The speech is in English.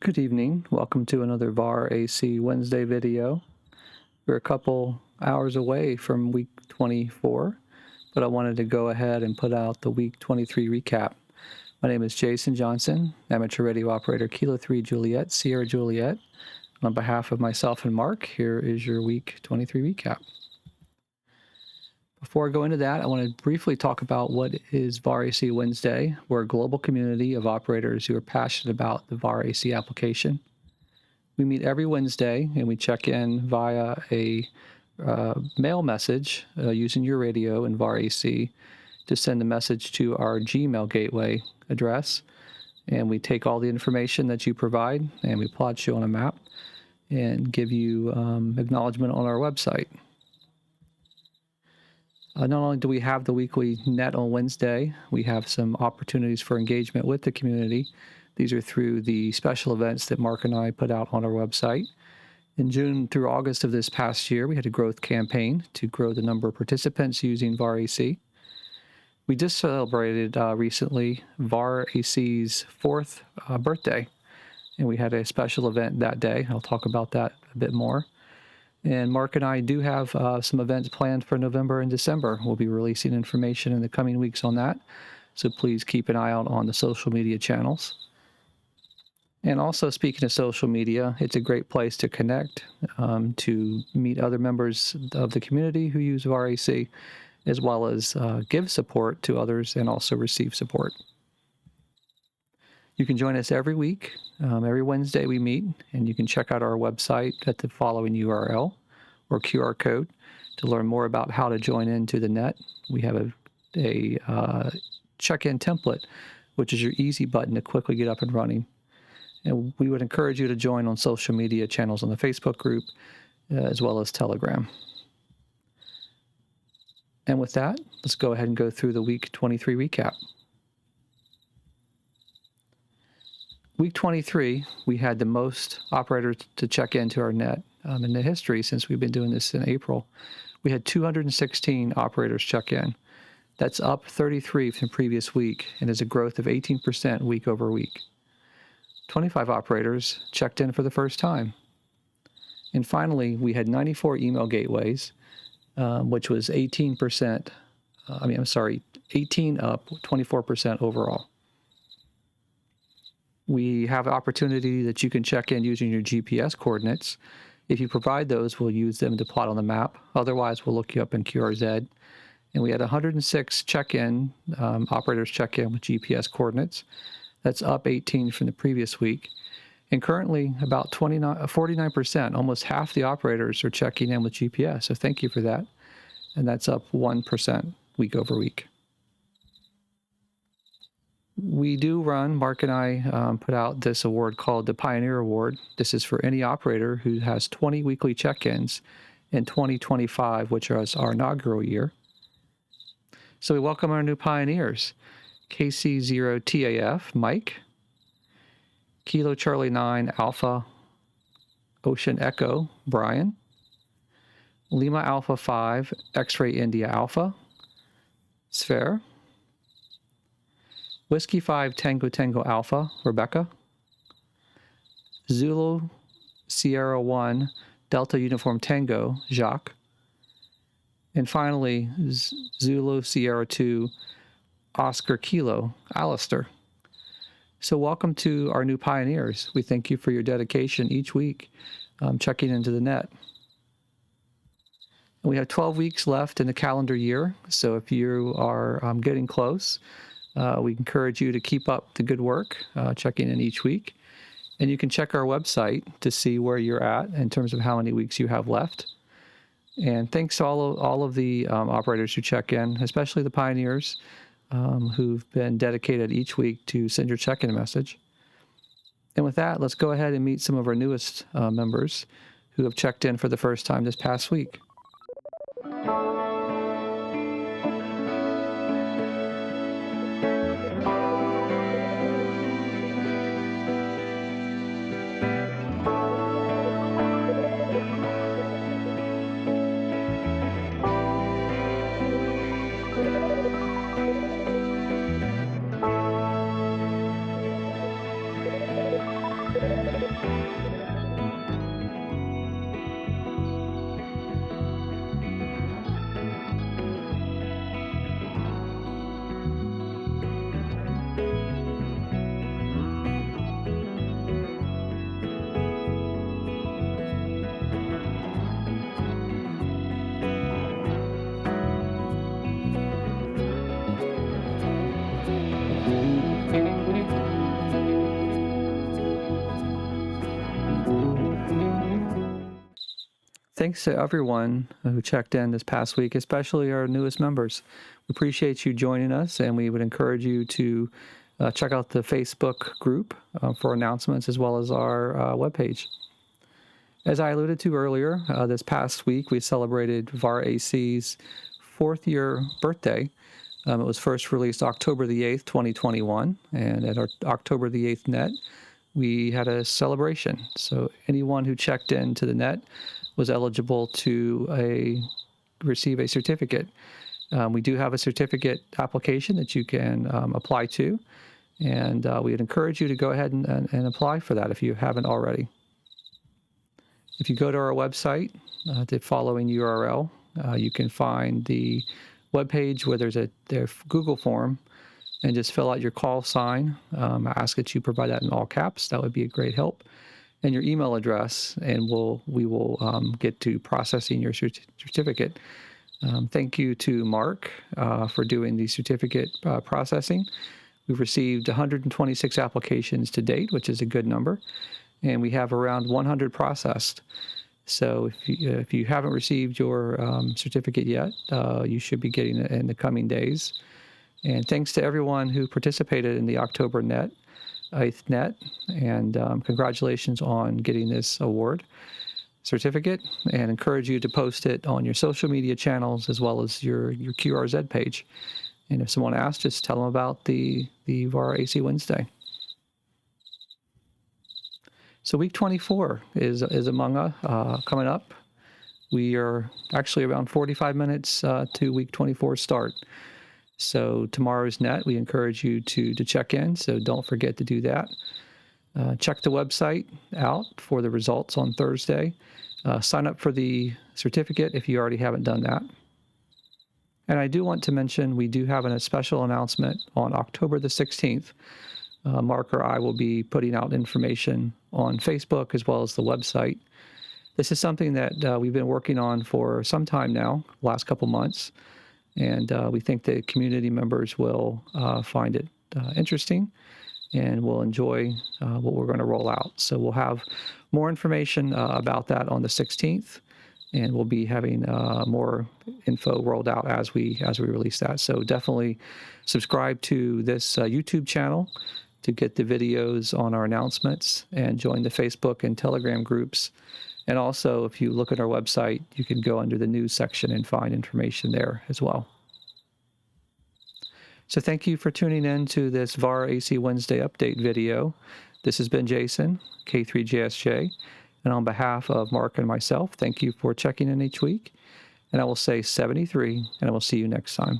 Good evening. Welcome to another VarAC Wednesday video. We're a couple hours away from week 24, but I wanted to go ahead and put out the week 23 recap. My name is Jason Johnson, amateur radio operator Kilo 3 Juliet, Sierra Juliet. On behalf of myself and Mark, here is your week 23 recap. Before I go into that, I want to briefly talk about what is VarAC Wednesday. We're a global community of operators who are passionate about the VarAC application. We meet every Wednesday and we check in via a mail message using your radio in VarAC to send a message to our Gmail gateway address. And we take all the information that you provide and we plot you on a map and give you acknowledgement on our website. Not only do we have the weekly net on Wednesday, we have some opportunities for engagement with the community. These are through the special events that Mark and I put out on our website. In June through August of this past year, we had a growth campaign to grow the number of participants using VarAC. We just celebrated recently VarAC's 4th birthday, and we had a special event that day. I'll talk about that a bit more. And Mark and I do have some events planned for November and December. We'll be releasing information in the coming weeks on that. So please keep an eye out on the social media channels. And also, speaking of social media, it's a great place to connect, to meet other members of the community who use VarAC, as well as give support to others and also receive support. You can join us every week. Every Wednesday we meet, and you can check out our website at the following URL or QR code to learn more about how to join into the net. We have a check-in template, which is your easy button to quickly get up and running. And we would encourage you to join on social media channels on the Facebook group, as well as Telegram. And with that, let's go ahead and go through the week 23 recap. Week 23, we had the most operators to check into our net in the history since we've been doing this in April. We had 216 operators check in. That's up 33 from the previous week and is a growth of 18% week over week. 25 operators checked in for the first time. And finally, we had 94 email gateways, which was 18% up, 24% overall. We have an opportunity that you can check in using your GPS coordinates. If you provide those, we'll use them to plot on the map. Otherwise, we'll look you up in QRZ. And we had 106 check-in, operators check in with GPS coordinates. That's up 18 from the previous week. And currently, about 49%, almost half the operators are checking in with GPS. So thank you for that. And that's up 1% week over week. We do run, Mark and I put out this award called the Pioneer Award. This is for any operator who has 20 weekly check-ins in 2025, which is our inaugural year. So we welcome our new pioneers. KC0TAF, Mike. Kilo Charlie 9 Alpha Ocean Echo, Brian. Lima Alpha 5 X-Ray India Alpha, Sphere. Whiskey 5 Tango Tango Alpha, Rebecca. Zulu Sierra 1 Delta Uniform Tango, Jacques. And finally, Zulu Sierra 2 Oscar Kilo, Alistair. So welcome to our new pioneers. We thank you for your dedication each week, checking into the net. And we have 12 weeks left in the calendar year, so if you are getting close, we encourage you to keep up the good work, checking in each week. And you can check our website to see where you're at in terms of how many weeks you have left. And thanks to all of the operators who check in, especially the pioneers who've been dedicated each week to send your check-in message. And with that, let's go ahead and meet some of our newest members who have checked in for the first time this past week. Thanks to everyone who checked in this past week, especially our newest members. We appreciate you joining us, and we would encourage you to check out the Facebook group for announcements as well as our webpage. As I alluded to earlier, this past week we celebrated VarAC's 4th year birthday. It was first released October the 8th, 2021, and at our October the 8th net, we had a celebration. So anyone who checked into the net was eligible to receive a certificate. We do have a certificate application that you can apply to, and we would encourage you to go ahead and apply for that if you haven't already. If you go to our website, the following URL, you can find the webpage where there's a Google form, and just fill out your call sign. I ask that you provide that in all caps. That would be a great help. And your email address, and we will get to processing your certificate. Thank you to Mark for doing the certificate processing. We've received 126 applications to date, which is a good number, and we have around 100 processed. So if you haven't received your certificate yet, you should be getting it in the coming days. And thanks to everyone who participated in the October 8th net, and congratulations on getting this award certificate, and encourage you to post it on your social media channels as well as your QRZ page. And if someone asks, just tell them about the VarAC Wednesday. So week 24 is among us, coming up. We are actually around 45 minutes to week 24 start. So tomorrow's net, we encourage you to check in, so don't forget to do that. Check the website out for the results on Thursday. Sign up for the certificate if you already haven't done that. And I do want to mention we do have a special announcement on October the 16th. Mark or I will be putting out information on Facebook as well as the website. This is something that we've been working on for some time now, last couple months. And we think the community members will find it interesting and will enjoy what we're going to roll out. So we'll have more information about that on the 16th, and we'll be having more info rolled out as we release that. So definitely subscribe to this YouTube channel to get the videos on our announcements, and join the Facebook and Telegram groups. And also, if you look at our website, you can go under the news section and find information there as well. So thank you for tuning in to this VarAC Wednesday update video. This has been Jason, K3JSJ, and on behalf of Mark and myself, thank you for checking in each week. And I will say 73, and I will see you next time.